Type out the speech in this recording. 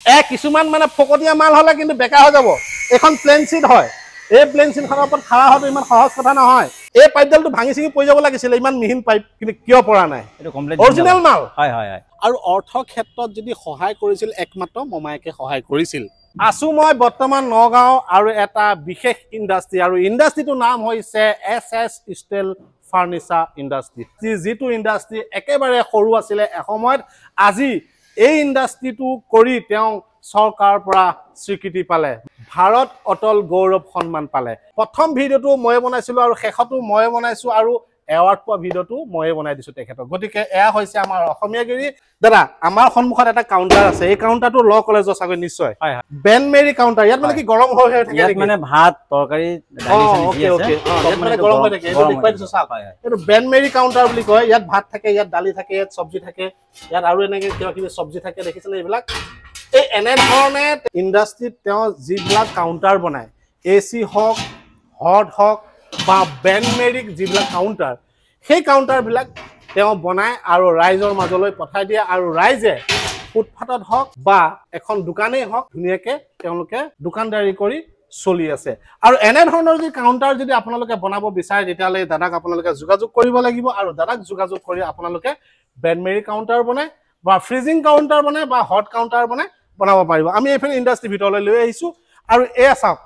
কিছুমান মানে ফকতীয়া মাল হলে কিন্তু বেকা হৈ যাব এখন প্লেন চিট হয় এই প্লেন চিটখনৰ ওপৰত খাৰা হোৱাটো ইমান সহজ কথা নহয় এই পাইপডালটো ভাঙি চিঙি পৰি যাব লাগিছিল ইমান মিহিন পাইপ কিন্তু কিয় পৰা নাই এটো কমপ্লিট অৰিজিনেল মাল হয় হয় হয় আৰু অৰ্থ ক্ষেত্ৰত যদি সহায় কৰিছিল একমাত্ৰ মমায়েকে সহায় কৰিছিল আছো মই বৰ্তমান নগাঁও আৰু এটা বিশেষ ইণ্ডাষ্ট্ৰি আৰু ইণ্ডাষ্ট্ৰিটোৰ নাম হৈছে SS ষ্টিল ফাৰ্নিচাৰ ইণ্ডাষ্ট্ৰি যিটো ইণ্ডাষ্ট্ৰি একেবাৰে সৰু আছিলে এসময়ত আজি এই ইণ্ডাষ্ট্ৰিটো কৰি তেওঁ চৰকাৰৰ পৰা স্বীকৃতি পালে ভাৰত অটল গৌৰৱ সন্মান পালে প্ৰথম ভিডিঅটো ময়ে বনাইছিলো আৰু শেষতো ময়ে বনাইছো আৰু এৱাৰ্ড পোৱা ভিডিঅটো ময়ে বনাই দিছো তেখেতক গতিকে এয়া হৈছে আমাৰ অসমীয়াগিৰি দাদা আমাৰ সন্মুখত এটা কাউন্টাৰ আছে এই কাউন্টাৰটো ল কলেজৰ সাগৰ নিশ্চয় হয় হয় বেন মেৰি কাউন্টাৰ ইয়াত মানে কি গৰম হৈ থাকে ইয়াত মানে ভাত তৰকাৰী দালি চালি আছে সব মানে গৰম হৈ থাকে এইটো দেখুৱাই দিছো চাওক এইটো বেন মেৰি কাউন্টাৰ বুলি কয় ইয়াত ভাত থাকে ইয়াত দালি থাকে ইয়াত সবজি থাকে ইয়াত আৰু এনেকে কিবা কিবি সবজি থাকে দেখিছেনে এইবিলাক এই এনে ধৰণে ইণ্ডাষ্ট্ৰিত তেওঁ যিবিলাক কাউন্টাৰ বনায় এসি হক হট হক বা বেন মেৰিক যিবিলাক কাউন্টাৰ সেই কাউন্টাৰবিলাক তেওঁ বনায় আৰু ৰাইজৰ মাজলৈ পঠাই দিয়ে আৰু ৰাইজে ফুটপাতত হক বা এখন দোকানেই হক ধুনীয়াকে তেওঁলোকে দোকানদাৰী কৰি চলি আছে আৰু এনে ধৰণৰ যদি কাউন্টাৰ যদি আপোনালোকে বনাব বিচাৰে তেতিয়ালে দাদাক আপোনালোকে যোগাযোগ কৰিব লাগিব আৰু দাদাক যোগাযোগ কৰি আপোনালোকে বেন মেৰি কাউন্টাৰ বনায় বা ফ্ৰিজিং কাউন্টাৰ বনায় বা হট কাউন্টাৰ বনাব পাৰিব আমি এইফালে ইণ্ডাষ্ট্ৰি ভিতৰলৈ লৈ আহিছো আৰু এয়া চাওক